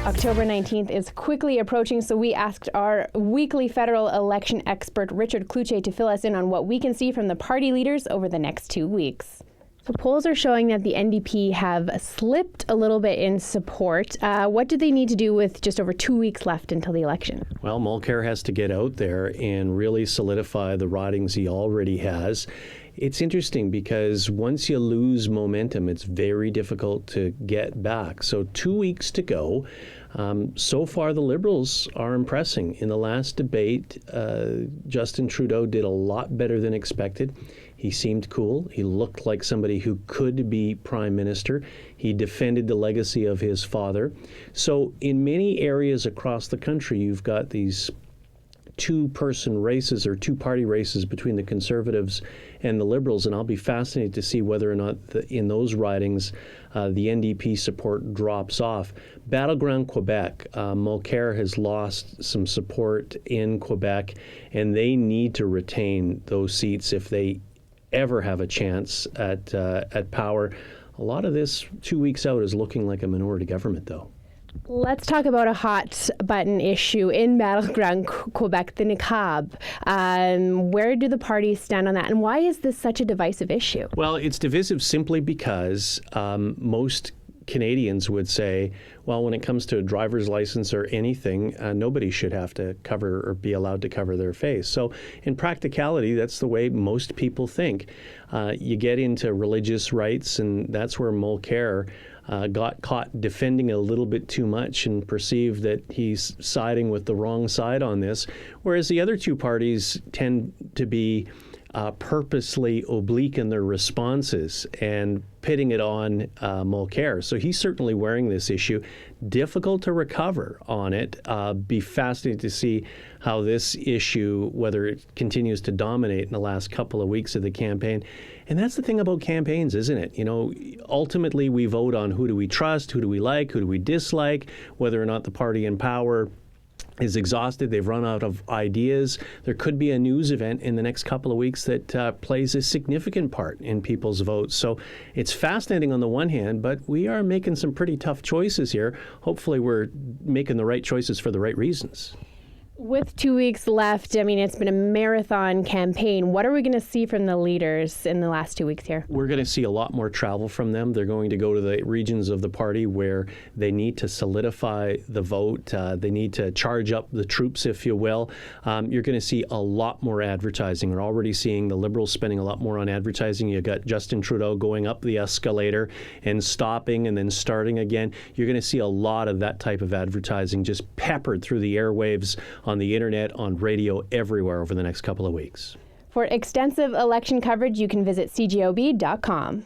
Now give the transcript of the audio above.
October 19th is quickly approaching, so we asked our weekly federal election expert, Richard Cloutier, to fill us in on what we can see from the party leaders over the next 2 weeks. So polls are showing that the NDP have slipped a little bit in support. What do they need to do with just over 2 weeks left until the election? Well, Mulcair has to get out there and really solidify the ridings he already has. It's interesting because once you lose momentum, it's very difficult to get back. So 2 weeks to go. So far, the Liberals are impressing. In the last debate, Justin Trudeau did a lot better than expected. He seemed cool. He looked like somebody who could be prime minister. He defended the legacy of his father. So in many areas across the country, you've got these two-person races or two-party races between the Conservatives and the Liberals, and I'll be fascinated to see whether or not in those ridings the NDP support drops off. Battleground Quebec, Mulcair has lost some support in Quebec, and they need to retain those seats if they ever have a chance at power. A lot of this 2 weeks out is looking like a minority government, though. Let's talk about a hot button issue in Battleground Quebec, the niqab. Where do the parties stand on that, and why is this such a divisive issue? Well, it's divisive simply because most Canadians would say, well, when it comes to a driver's license or anything, nobody should have to cover or be allowed to cover their face. So in practicality, that's the way most people think. You get into religious rights, and that's where Mulcair got caught defending a little bit too much and perceived that he's siding with the wrong side on this, whereas the other two parties tend to be purposely oblique in their responses and pitting it on Mulcair. So he's certainly wearing this issue. Difficult to recover on it. Be fascinating to see how this issue, whether it continues to dominate in the last couple of weeks of the campaign. And that's the thing about campaigns, isn't it? You know, ultimately we vote on who do we trust, who do we like, who do we dislike, whether or not the party in power is exhausted, they've run out of ideas. There could be a news event in the next couple of weeks that plays a significant part in people's votes. So it's fascinating on the one hand, but we are making some pretty tough choices here. Hopefully we're making the right choices for the right reasons. With 2 weeks left, I mean, it's been a marathon campaign. What are we going to see from the leaders in the last 2 weeks here? We're going to see a lot more travel from them. They're going to go to the regions of the party where they need to solidify the vote. They need to charge up the troops, if you will. You're going to see a lot more advertising. We're already seeing the Liberals spending a lot more on advertising. You got Justin Trudeau going up the escalator and stopping and then starting again. You're going to see a lot of that type of advertising just peppered through the airwaves, on the internet, on radio, everywhere over the next couple of weeks. For extensive election coverage, you can visit CJOB.com.